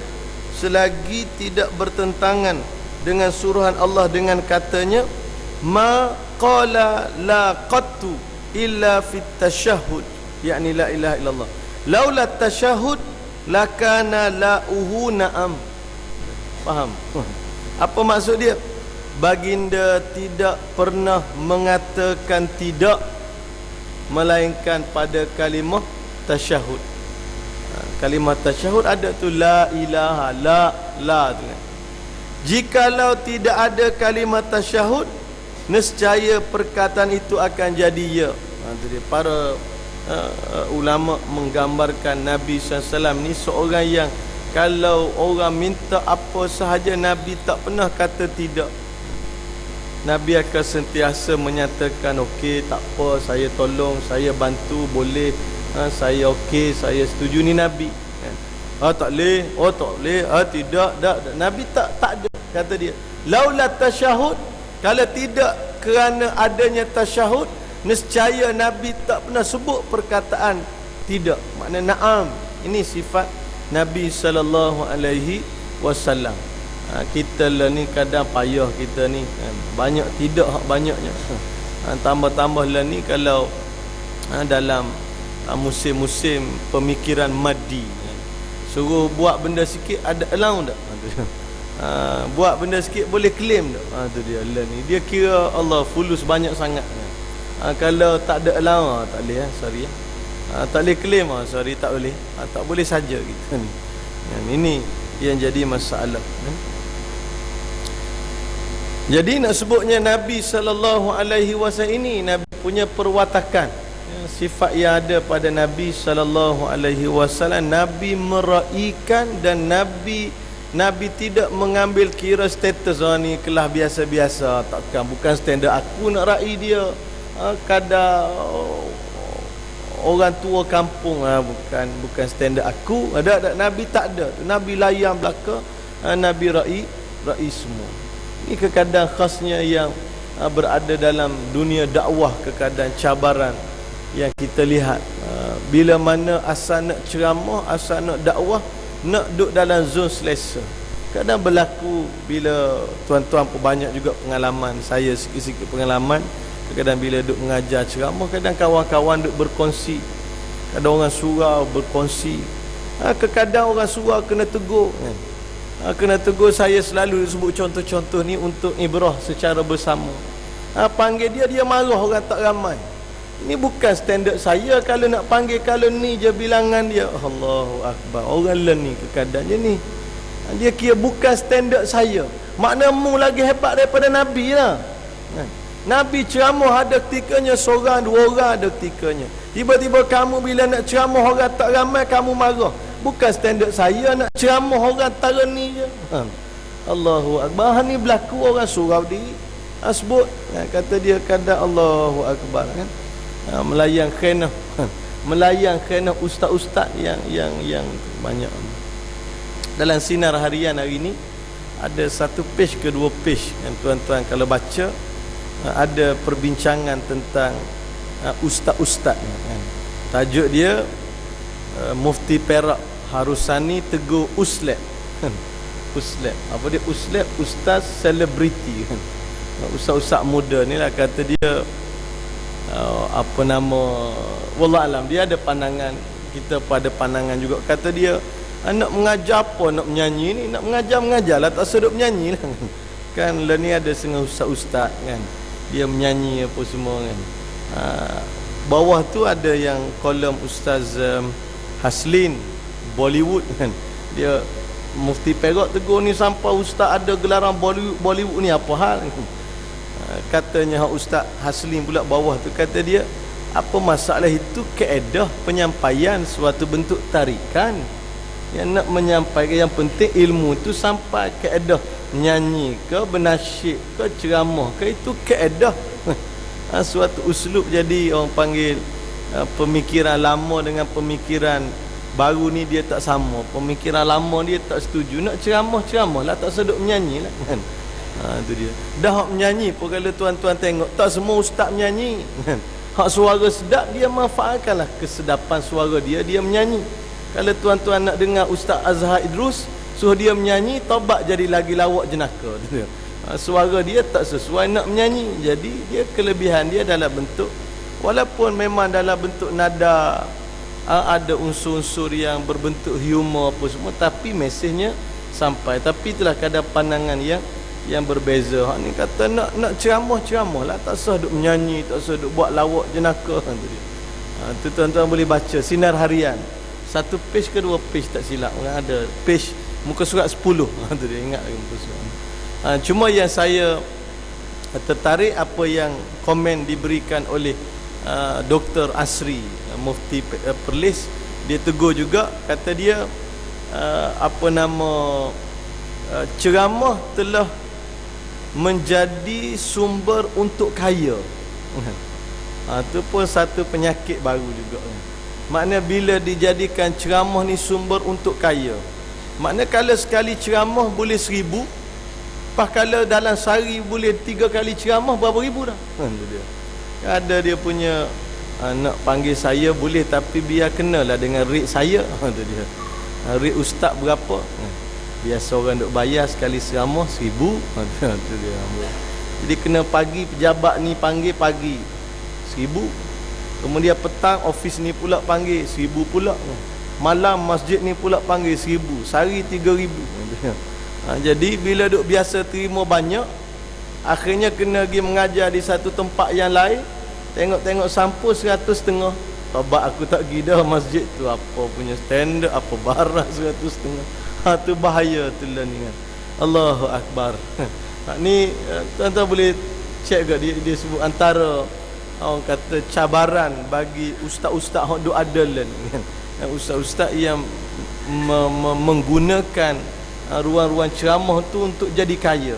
S1: selagi tidak bertentangan dengan suruhan Allah dengan katanya, ma qala la qattu illa fit tashahhud, yakni la ilaha illallah, laula tashahhud lakana la'uhu na'am. Faham? Apa maksud dia? Baginda tidak pernah mengatakan tidak melainkan pada kalimah tasyahud. Kalimah tasyahud ada tu la ilaha, la tu kan. Jikalau tidak ada kalimah tasyahud, nescaya perkataan itu akan jadi ya. Para ulama menggambarkan Nabi SAW ni seorang yang kalau orang minta apa sahaja, Nabi tak pernah kata tidak. Nabi akan sentiasa menyatakan, okey, tak apa, saya tolong, saya bantu, boleh, saya okey, saya setuju. Ni Nabi. Tak boleh, tak boleh, tidak, tak. Nabi tak ada, kata dia. Laula tasyahud, kalau tidak kerana adanya tasyahud, nescaya Nabi tak pernah sebut perkataan tidak. Makna na'am. Ini sifat Nabi SAW. Kita lah ni kadang payah kita ni kan. Banyak tidak hak banyaknya. Tambah-tambah lah ni kalau dalam musim-musim pemikiran maddi, suruh buat benda sikit, ada allow tak? Buat benda sikit boleh claim tak? Tu dia lah ni. Dia kira Allah fulus banyak sangat. Kalau tak ada allow, tak boleh, sorry. Tak boleh claim, sorry, tak boleh. Tak boleh saja kita ni. Ini yang jadi masalah. Jadi nak sebutnya Nabi SAW ini, Nabi punya perwatakan, sifat yang ada pada Nabi SAW. Nabi meraihkan, dan Nabi tidak mengambil kira status ni kelas biasa-biasa. Takkan, bukan standard aku nak raih dia. Kadar orang tua kampung, bukan standard aku. Ada Nabi tak ada. Nabi layan belaka, Nabi raih semua. Ini kekadang khasnya yang berada dalam dunia dakwah, kekadang cabaran yang kita lihat. Bila mana asal nak ceramah, asal nak dakwah, nak duduk dalam zon selesa. Kadang berlaku bila tuan-tuan pun banyak juga pengalaman, saya sikit-sikit pengalaman. Kadang bila duduk mengajar ceramah, kadang kawan-kawan duduk berkongsi, kadang orang surau berkongsi. Kadang orang surau kena tegur kan? Kena tegur. Saya selalu sebut contoh-contoh ni untuk ibrah secara bersama. Panggil dia marah, orang tak ramai. Ini bukan standard saya. Kalau nak panggil, kalau ni je bilangan dia, Allahu Akbar. Orang lain ni kekadangnya ni, dia kira bukan standard saya. Makna mu lagi hebat daripada Nabi lah. Nabi ceramah ada ketikanya seorang, dua orang ada ketikanya. Tiba-tiba kamu bila nak ceramah orang tak ramai, kamu marah. Bukan standard saya nak ceramah orang tara ni je. Allahu Akbar. Ni berlaku orang surau diri. Sebut, kata dia kadang Allahu Akbar kan. Melayang khenah. Melayang khenah ustaz-ustaz yang banyak. Dalam sinar harian hari ni ada satu page ke dua page yang tuan-tuan kalau baca, ada perbincangan tentang ustaz-ustaz kan. Tajuk dia Mufti Perak Harusani tegur Uslab. Uslab. Apa dia Uslab? Ustaz selebriti kan. Ustaz-ustaz muda ni lah, kata dia apa nama, wallah alam, dia ada pandangan, kita pada pandangan juga. Kata dia, nak mengajar apa, nak menyanyi ni, nak mengajar lah, tak sedap menyanyi lah kan. Lah ni ada setengah ustaz-ustaz kan, dia menyanyi apa semua kan. Bawah tu ada yang kolom Ustaz Haslin Bollywood kan. Dia Mufti Perak tegur ni, sampai ustaz ada gelaran Bollywood ni apa hal. Katanya Ustaz Haslin pula bawah tu, kata dia, apa masalah itu kaedah penyampaian suatu bentuk tarikan. Yang nak menyampaikan, yang penting ilmu tu sampai. Kaedah nyanyi ke, bernasyid ke, ceramah ke, itu kaedah. Suatu uslub. Jadi orang panggil pemikiran lama dengan pemikiran baru ni dia tak sama. Pemikiran lama dia tak setuju, nak ceramah lah, tak sedap menyanyi lah kan. Tu dia. Dah hak menyanyi pun kalau tuan-tuan tengok, tak semua ustaz menyanyi kan. Hak suara sedap, dia manfaatkanlah kesedapan suara dia menyanyi. Kalau tuan-tuan nak dengar Ustaz Azhar Idrus, suruh dia menyanyi, taubat jadi lagi lawak jenaka. Tu dia. Suara dia tak sesuai nak menyanyi. Jadi dia kelebihan dia dalam bentuk, walaupun memang dalam bentuk nada, ada unsur-unsur yang berbentuk humor apa semua, tapi mesejnya sampai. Tapi itulah kadang pandangan yang berbeza. Hak ni kata nak ceramah lah, tak sah duk menyanyi, tak sah duk buat lawak jenaka. Tu dia. Tu tuan-tuan boleh baca sinar harian. Satu page ke dua page tak silap. Ada page muka surat 10. Tu dia, ingat lagi muka surat. Cuma yang saya tertarik apa yang komen diberikan oleh Dr. Asri, Mufti Perlis, dia tegur juga, kata dia ceramah telah menjadi sumber untuk kaya. Itu pun satu penyakit baru juga. Maknanya bila dijadikan ceramah ni sumber untuk kaya, maknanya kalau sekali ceramah boleh 1000, pas kalau dalam sehari boleh 3 kali ceramah, berapa ribu dah? Dia ada dia punya nak panggil saya boleh, tapi biar kenalah dengan rate saya. Tu dia. Rate ustaz berapa? Biasa orang duk bayar sekali ceramah 1000. Tu dia. Jadi kena pagi pejabat ni panggil pagi 1000. Kemudian petang ofis ni pula panggil 1000 pula. Malam masjid ni pula panggil 1000. Sehari 3000. Jadi bila duk biasa terima banyak, akhirnya kena pergi mengajar di satu tempat yang lain, tengok-tengok sampul 100.5. Tobat aku tak pergi dah masjid tu, apa punya standard, apa barang 100.5. Tu bahaya tu lah ni kan. Allahu Akbar. Ni tuan-tuan boleh check ke, dia sebut antara orang kata cabaran bagi ustaz-ustaz yang duk ada kan. Ustaz-ustaz yang menggunakan ruang-ruang ceramah tu untuk jadi kaya.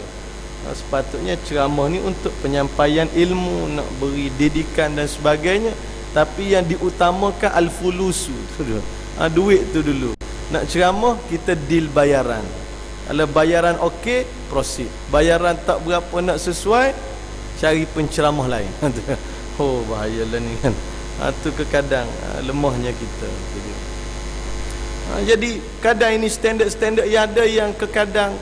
S1: Sepatutnya ceramah ni untuk penyampaian ilmu, nak beri didikan dan sebagainya, tapi yang diutamakan al-fulusu tu dulu. Duit tu dulu. Nak ceramah kita deal bayaran. Kalau bayaran okey, proceed. Bayaran tak berapa nak sesuai, cari penceramah lain. Oh bahayalah ni kan. Tu kadang lemahnya kita. Jadi kadang ini standard-standard yang ada yang kadang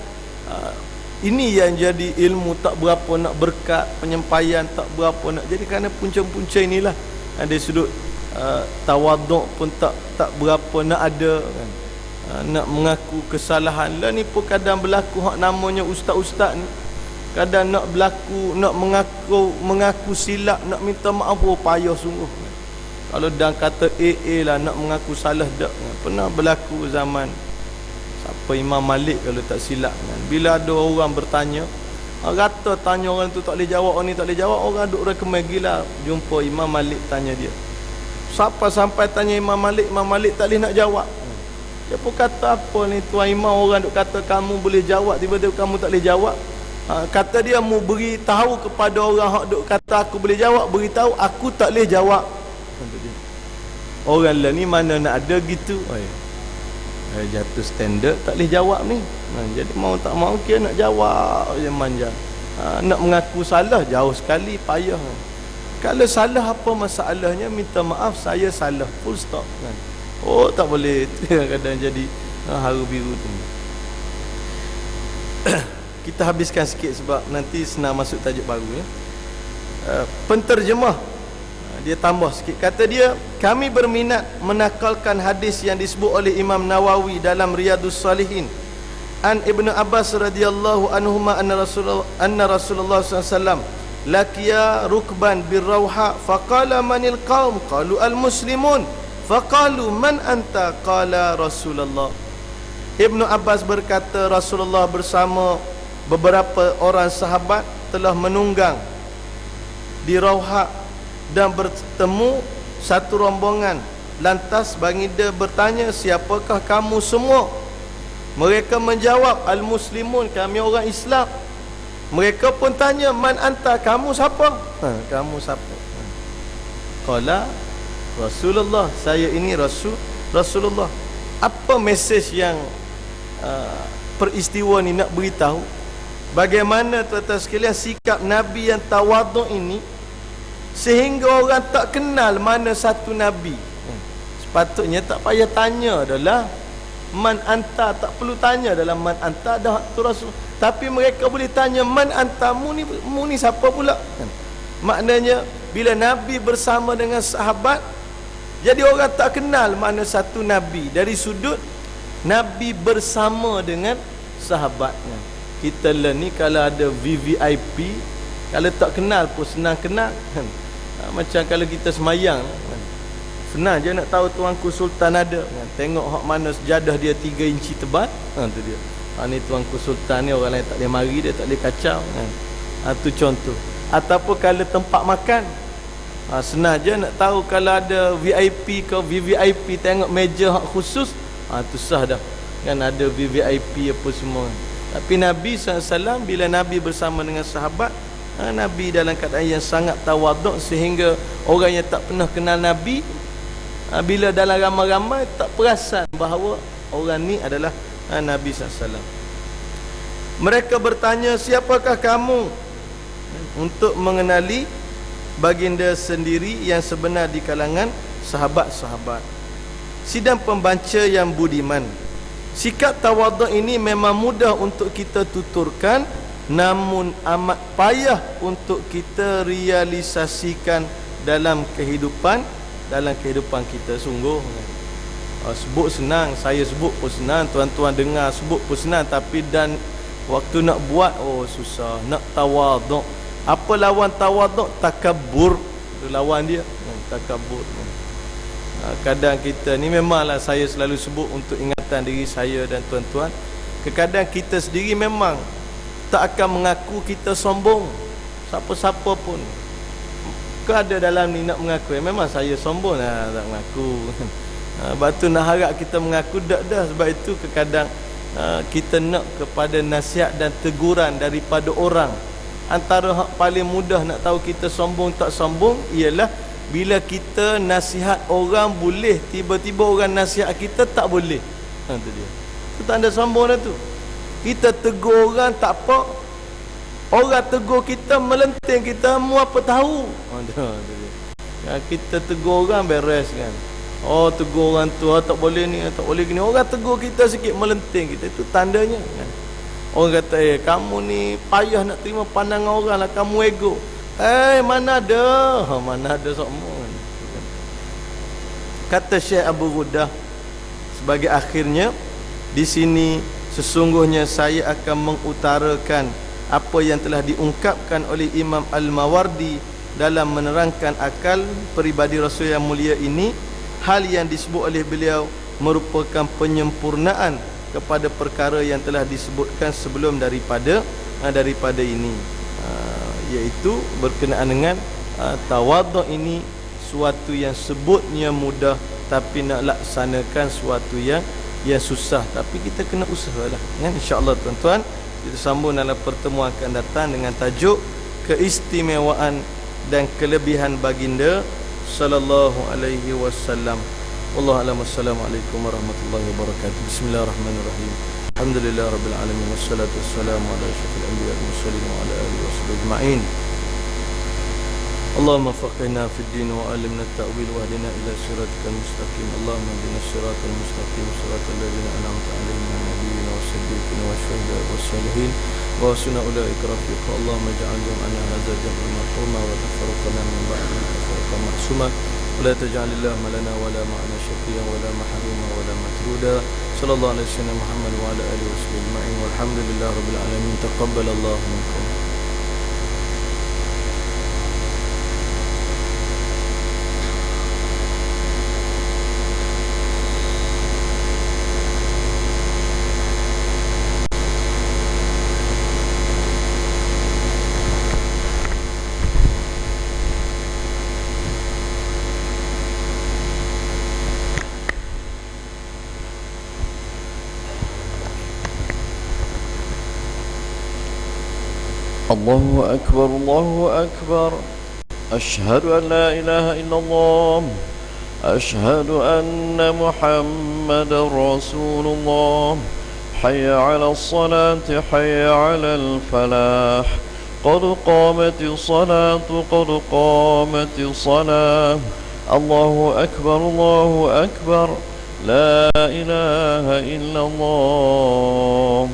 S1: ini yang jadi ilmu tak berapa nak berkat, penyampaian tak berapa nak. Jadi kerana punca-punca inilah ada sudut tawaduk pun tak berapa nak ada kan. Nak mengaku kesalahan lah ni pun kadang berlaku. Hak namanya ustaz-ustaz ni kadang nak berlaku, nak mengaku silap, nak minta maaf, payah sungguh. Kalau dan kata AA lah, nak mengaku salah dak. Pernah berlaku zaman siapa Imam Malik kalau tak silap kan. Bila ada orang bertanya, rata tanya orang tu tak boleh jawab, orang ni tak boleh jawab, orang duk recommend gila jumpa Imam Malik tanya dia. Siapa sampai tanya Imam Malik tak boleh nak jawab. Dia pun kata apa ni tuan imam, orang duk kata kamu boleh jawab, tiba-tiba kamu tak boleh jawab. Kata dia mau beritahu kepada orang hak duk kata aku boleh jawab, beritahu aku tak boleh jawab. Orang lah ni mana nak ada gitu. Jatuh standard tak boleh jawab ni. Jadi mau tak mau dia nak jawab je manja. Nak mengaku salah jauh sekali, payah. Kalau salah apa masalahnya, minta maaf saya salah, full stop kan. Oh tak boleh. Kadang jadi haru biru tu. Kita habiskan sikit sebab nanti senang masuk tajuk baru ya. Penterjemah dia tambah sikit, kata dia, kami berminat menakalkan hadis yang disebut oleh Imam Nawawi dalam Riyadhus Salihin an Ibnu Abbas radhiyallahu anhuma anna Rasulullah SAW laqiya rukban birrawha faqala manil qaum qalu al muslimun faqalu man anta qala Rasulullah. Ibnu Abbas berkata Rasulullah bersama beberapa orang sahabat telah menunggang di Rawha dan bertemu satu rombongan. Lantas baginda bertanya, siapakah kamu semua? Mereka menjawab, al-muslimun, kami orang Islam. Mereka pun tanya, man anta, kamu siapa? Kamu siapa? Qala Rasulullah, saya ini Rasulullah. Apa mesej yang peristiwa ni nak beritahu? Bagaimana tuan-tuan sekalian sikap Nabi yang tawaduk ini, sehingga orang tak kenal mana satu Nabi. Sepatutnya tak payah tanya adalah man anta, tak perlu tanya dalam man anta dah tu Rasul. Tapi mereka boleh tanya man anta, mu ni siapa pula? Maknanya bila Nabi bersama dengan sahabat, jadi orang tak kenal mana satu Nabi dari sudut Nabi bersama dengan sahabatnya. Kita lah ni kalau ada VVIP, kalau tak kenal pun senang kenal kan. Macam kalau kita semayang kan, senang je nak tahu tuanku sultan ada kan. Tengok hak mana sejadah dia 3 inci tebal, tu dia. Ni tuanku sultan ni, orang lain tak boleh mari, dia tak boleh kacau kan. Tu contoh. Ataupun kalau tempat makan, Senang je nak tahu kalau ada VIP ke VVIP, tengok meja hak khusus, tu sah dah kan, ada VVIP apa semua. Tapi Nabi SAW bila Nabi bersama dengan sahabat, Nabi dalam keadaan yang sangat tawaduk, sehingga orang yang tak pernah kenal Nabi, bila dalam ramai-ramai tak perasan bahawa orang ni adalah Nabi SAW. Mereka bertanya, siapakah kamu? Untuk mengenali baginda sendiri yang sebenar di kalangan sahabat-sahabat. Sidang pembaca yang budiman, sikap tawaduk ini memang mudah untuk kita tuturkan, namun amat payah untuk kita realisasikan dalam kehidupan kita. Sungguh sebut senang, saya sebut pun senang, tuan-tuan dengar sebut pun senang, tapi dan waktu nak buat, susah. Nak tawaduk, apa lawan tawaduk? Takabur. Itu lawan dia, takabur. Kadang kita ni, memanglah saya selalu sebut untuk ingatan diri saya dan tuan-tuan, kadang kita sendiri memang tak akan mengaku kita sombong. Siapa-siapa pun ke ada dalam ni nak mengaku, memang saya sombong lah, tak mengaku. Sebab tu nak harap kita mengaku dah. Sebab itu kadang kita nak kepada nasihat dan teguran daripada orang. Antara hak paling mudah nak tahu kita sombong tak sombong ialah bila kita nasihat orang boleh, tiba-tiba orang nasihat kita tak boleh. Itu dia. Itu tanda sombong dah tu. Kita tegur orang tak apa, orang tegur kita melenting, kita mu apa tahu. Itu dia. Kita tegur orang beres kan. Tegur orang tu tak boleh ni, tak boleh gini. Orang tegur kita sikit melenting kita, itu tandanya kan? Orang kata, kamu ni payah nak terima pandangan orang lah, kamu ego. Mana ada semua. Kata Syekh Abu Ghuddah sebagai akhirnya, di sini sesungguhnya saya akan mengutarakan apa yang telah diungkapkan oleh Imam Al-Mawardi dalam menerangkan akal peribadi Rasul yang mulia ini. Hal yang disebut oleh beliau merupakan penyempurnaan kepada perkara yang telah disebutkan sebelum daripada ini, iaitu berkenaan dengan tawaduk ini, suatu yang sebutnya mudah tapi nak laksanakan suatu yang susah, tapi kita kena usahalah kan. InsyaAllah tuan-tuan, kita sambung dalam pertemuan akan datang dengan tajuk keistimewaan dan kelebihan baginda sallallahu alaihi wasallam. Wallahu a'lam. Wassalamualaikum warahmatullahi wabarakatuh. Bismillahirrahmanirrahim. Alhamdulillah rabbil alamin, wassalatu wassalamu ala asyrafil anbiya'i wal mursalin wa ala alihi washabihi ajma'in. Allahumma faqihna fid din wa alimna at-ta'wil wa hadina ila siratikal mustaqim. Allahumma hdina siratal mustaqim, siratal ladzina an'amta 'alaihim minan nabiyyin was-siddiqin wasyuhada'i was-salihin wa hasuna ulaika rafiqa. Allahumma ij'al jam'ana hadzal jam'an marhuma wa tafarraqana min ba'dihi tafarraqan ma'suma. ولا تجعل اللهم لنا ولا معنا شقيا ولا محروما ولا مطرودا. صلى الله على سيدنا محمد وعلى اله وصحبه اجمعين والحمد لله رب العالمين. تقبل الله منكم.
S2: الله أكبر الله أكبر. أشهد أن لا إله إلا الله. أشهد أن محمد رسول الله. حي على الصلاة حي على الفلاح. قد قامت الصلاة قد قامت الصلاة. الله أكبر الله أكبر. لا إله إلا الله.